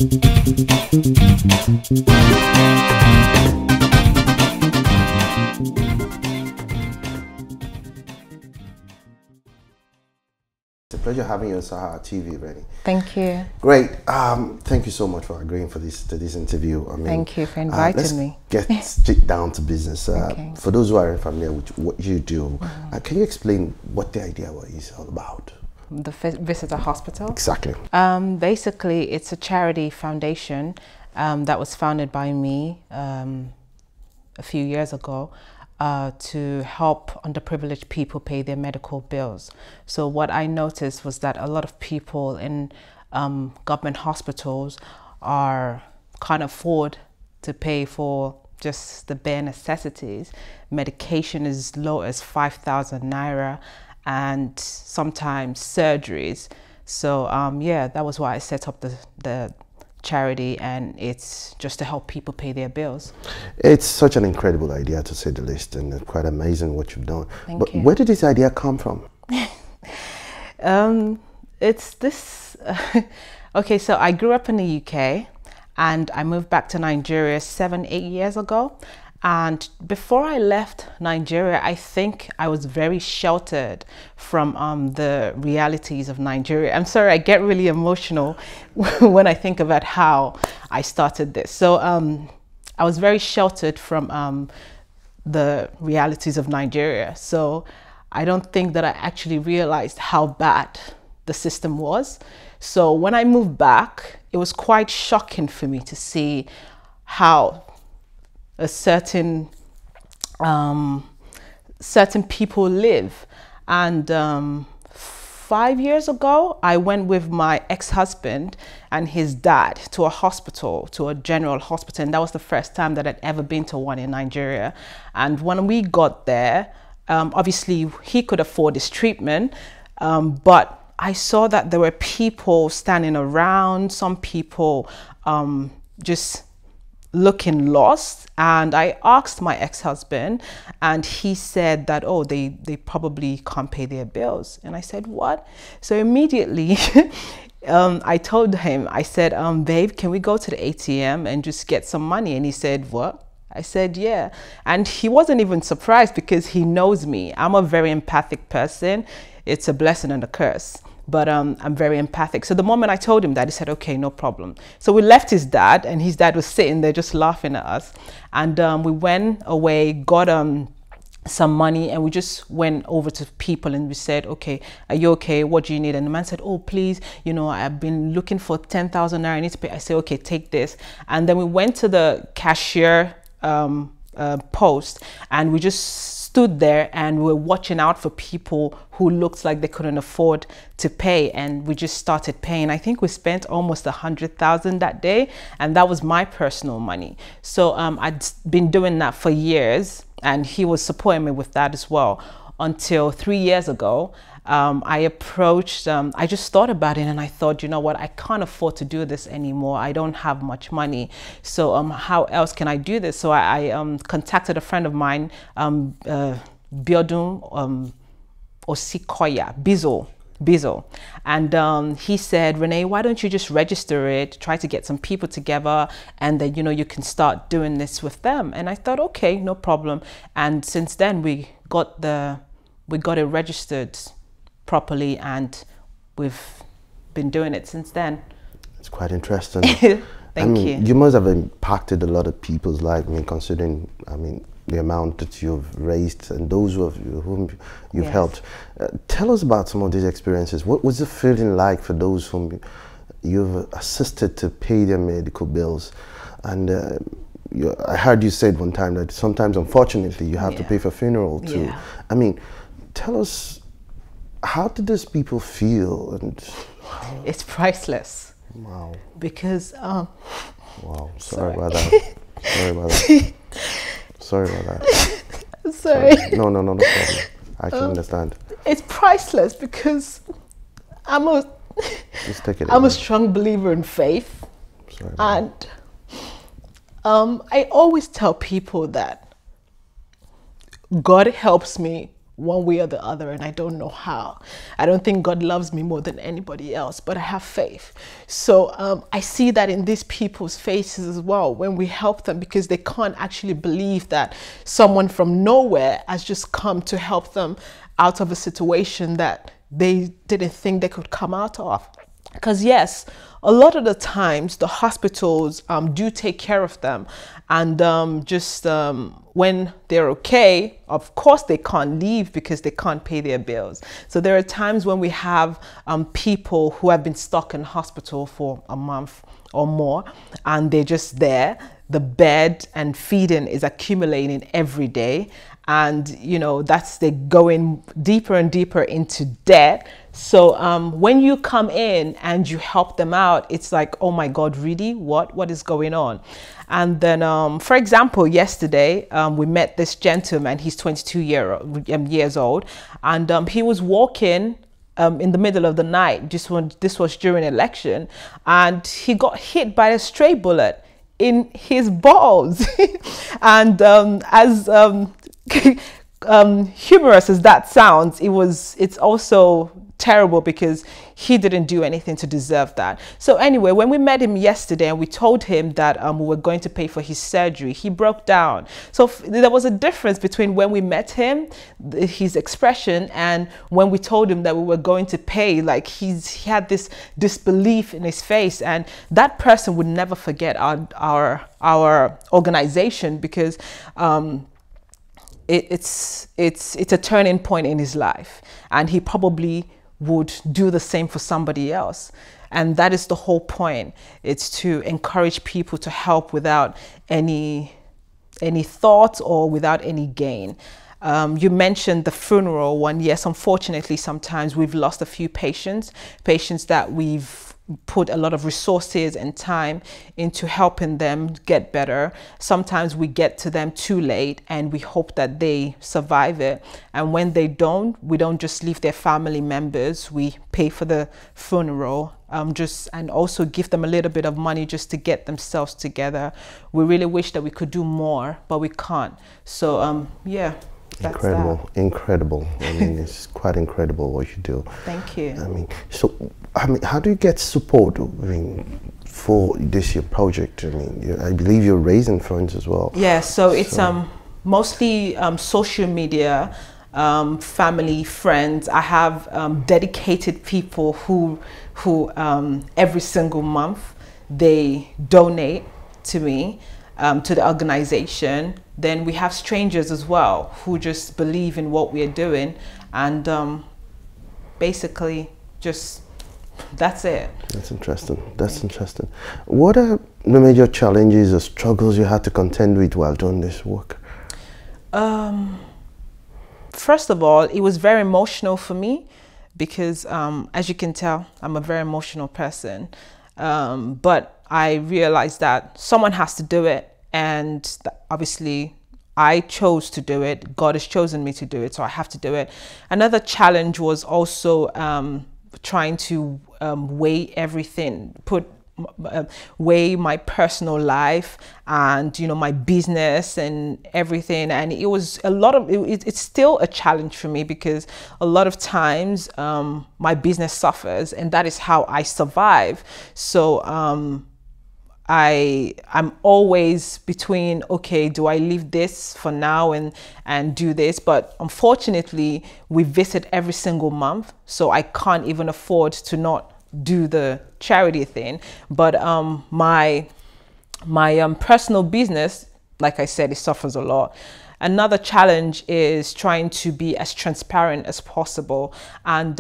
It's a pleasure having you on Sahara TV, Rene. Thank you. Great. Thank you so much for agreeing for this interview. I mean, thank you for inviting me. Get straight down to business. Okay. For those who are unfamiliar with what you do, can you explain what the idea is all about? The Visitor Hospital? Exactly. Basically, it's a charity foundation that was founded by me a few years ago. To help underprivileged people pay their medical bills. So what I noticed was that a lot of people in government hospitals can't afford to pay for just the bare necessities. Medication is as low as 5,000 naira, and sometimes surgeries. So yeah, that was why I set up the charity, and it's just to help people pay their bills. It's such an incredible idea, to say the least, and quite amazing what you've done. Thank you. Where did this idea come from? It's this okay, so I grew up in the UK and I moved back to Nigeria 7-8 years ago. And before I left Nigeria, I think I was very sheltered from the realities of Nigeria. I'm sorry, I get really emotional when I think about how I started this. So I was very sheltered from the realities of Nigeria. So I don't think that I actually realized how bad the system was. So when I moved back, it was quite shocking for me to see how a certain people live. And 5 years ago, I went with my ex-husband and his dad to a hospital, to a general hospital, and that was the first time that I'd ever been to one in Nigeria. And when we got there, obviously he could afford his treatment, but I saw that there were people standing around, some people just looking lost. And I asked my ex-husband, and he said that, oh, they probably can't pay their bills. And I said, what? So immediately I told him, I said, babe, can we go to the ATM and just get some money? And he said, what? I said, yeah. And he wasn't even surprised because he knows me. I'm a very empathic person. It's a blessing and a curse, but I'm very empathic. So the moment I told him that, he said, okay, no problem. So we left his dad, and his dad was sitting there just laughing at us. And we went away, got some money, and we just went over to people and we said, okay, are you okay? What do you need? And the man said, oh, please, you know, I've been looking for 10,000 naira, I need to pay. I said, okay, take this. And then we went to the cashier post, and we just stood there and we were watching out for people who looked like they couldn't afford to pay, and we just started paying. I think we spent almost 100,000 that day, and that was my personal money. So I'd been doing that for years, and he was supporting me with that as well, until 3 years ago. I approached, I just thought about it, and I thought, you know what, I can't afford to do this anymore. I don't have much money. So how else can I do this? So I contacted a friend of mine, Biodun Osikoya, Bizo. And he said, Rene, why don't you just register it, try to get some people together, and then, you know, you can start doing this with them. And I thought, okay, no problem. And since then we got it registered properly, and we've been doing it since then. It's quite interesting. Thank you. You must have impacted a lot of people's lives. I mean, considering, I mean, the amount that you've raised and those whom you've helped. Tell us about some of these experiences. What was the feeling like for those whom you've assisted to pay their medical bills? And I heard you said one time that sometimes, unfortunately, you have to pay for funeral too. I mean, tell us, how did these people feel? And it's priceless. Wow. Because wow. Sorry about that. Sorry about that. Sorry about that. Sorry. No problem. I can understand. It's priceless because I'm a strong believer in faith. Sorry, and I always tell people that God helps me one way or the other, and I don't know how. I don't think God loves me more than anybody else, but I have faith. So I see that in these people's faces as well when we help them, because they can't actually believe that someone from nowhere has just come to help them out of a situation that they didn't think they could come out of. Because yes, a lot of the times the hospitals do take care of them, and when they're okay, of course they can't leave because they can't pay their bills. So there are times when we have people who have been stuck in hospital for a month or more, and they're just there. The bed and feeding is accumulating every day, and you know, they're going deeper and deeper into debt. So when you come in and you help them out, it's like, oh my God, really? What is going on? And then, for example, yesterday we met this gentleman. He's 22 years old, and he was walking in the middle of the night. This was during election, and he got hit by a stray bullet in his balls. And as humorous as that sounds, it's also terrible because he didn't do anything to deserve that. So anyway, when we met him yesterday and we told him that we were going to pay for his surgery, he broke down. So there was a difference between when we met him, his expression, and when we told him that we were going to pay. Like he had this disbelief in his face, and that person would never forget our organization, because it's a turning point in his life, and he probably would do the same for somebody else. And that is the whole point. It's to encourage people to help without any thought or without any gain. You mentioned the funeral one. Yes, unfortunately, sometimes we've lost a few patients that we've put a lot of resources and time into helping them get better. Sometimes we get to them too late, and we hope that they survive it. And when they don't, we don't just leave their family members. We pay for the funeral, and also give them a little bit of money just to get themselves together. We really wish that we could do more, but we can't. So yeah. Incredible. I mean, it's quite incredible what you do. Thank you. I mean, how do you get support, for this year project? I mean, I believe you're raising funds as well. Yeah, so it's mostly social media, family, friends. I have dedicated people who every single month they donate to me, to the organization. Then we have strangers as well who just believe in what we are doing, and basically that's it. That's interesting. What are the major challenges or struggles you had to contend with while doing this work? First of all, it was very emotional for me because, as you can tell, I'm a very emotional person. But I realized that someone has to do it. And obviously, I chose to do it. God has chosen me to do it, so I have to do it. Another challenge was also trying to weigh everything, weigh my personal life and my business and everything. And it was a lot of it's still a challenge for me, because a lot of times my business suffers, and that is how I survive. So I'm always between, okay, do I leave this for now and do this? But unfortunately, we visit every single month, so I can't even afford to not do the charity thing. But my personal business, like I said, it suffers a lot. Another challenge is trying to be as transparent as possible. And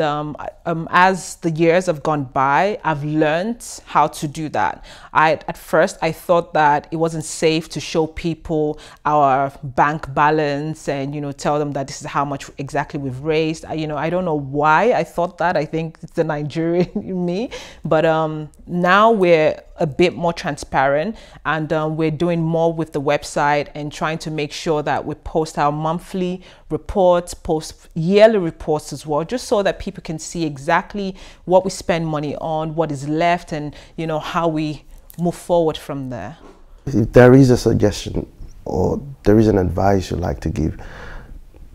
as the years have gone by, I've learned how to do that. At first, I thought that it wasn't safe to show people our bank balance and, tell them that this is how much exactly we've raised. I don't know why I thought that. I think it's the Nigerian in me. But now we're a bit more transparent, and we're doing more with the website and trying to make sure that we post our monthly reports, post yearly reports as well, just so that people can see exactly what we spend money on, what is left, and how we move forward from there. If there is a suggestion or there is an advice you'd like to give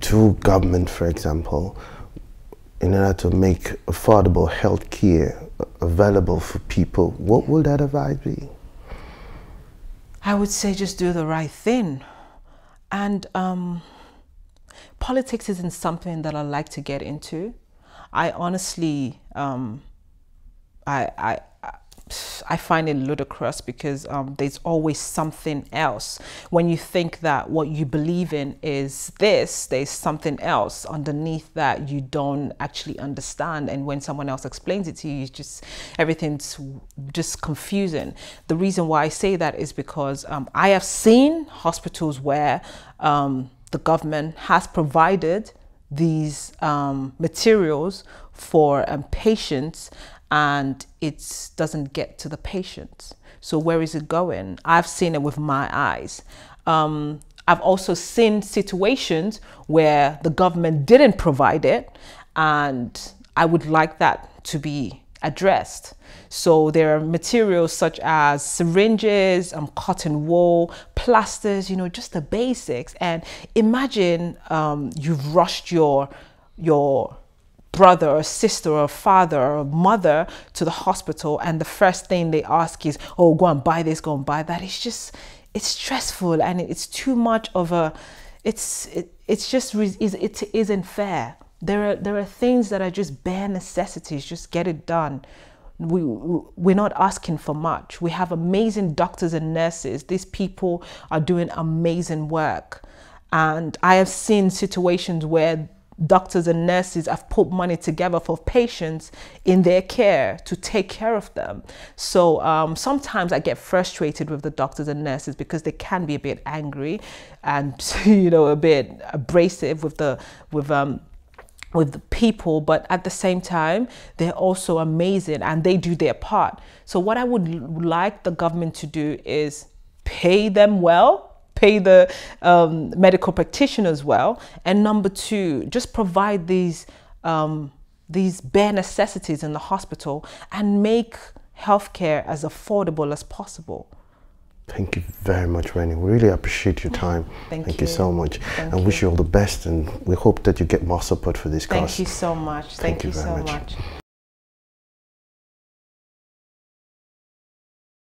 to government, for example, in order to make affordable health care available for people, what would that advice be? I would say just do the right thing. And politics isn't something that I like to get into. I honestly, I find it ludicrous because there's always something else. When you think that what you believe in is this, there's something else underneath that you don't actually understand. And when someone else explains it to you, it's just, everything's just confusing. The reason why I say that is because I have seen hospitals where the government has provided these materials for patients, and it doesn't get to the patient. So where is it going? I've seen it with my eyes. I've also seen situations where the government didn't provide it, and I would like that to be addressed. So there are materials such as syringes, cotton wool, plasters, you know, just the basics. And imagine you've rushed your brother or sister or father or mother to the hospital, and the first thing they ask is, oh, go and buy this, go and buy that. It's just, it's stressful, and it's too much of a, it isn't fair. There are things that are just bare necessities. Just get it done. We're not asking for much. We have amazing doctors and nurses. These people are doing amazing work. And I have seen situations where doctors and nurses have put money together for patients in their care to take care of them. So sometimes I get frustrated with the doctors and nurses because they can be a bit angry and, you know, a bit abrasive with the people, but at the same time, they're also amazing and they do their part. So what I would like the government to do is pay them well, pay the medical practitioners well, and number two, just provide these bare necessities in the hospital and make healthcare as affordable as possible. Thank you very much, Rene. We really appreciate your time. Thank you so much. And wish you all the best, and we hope that you get more support for this cause. Thank you so much. Thank you so much.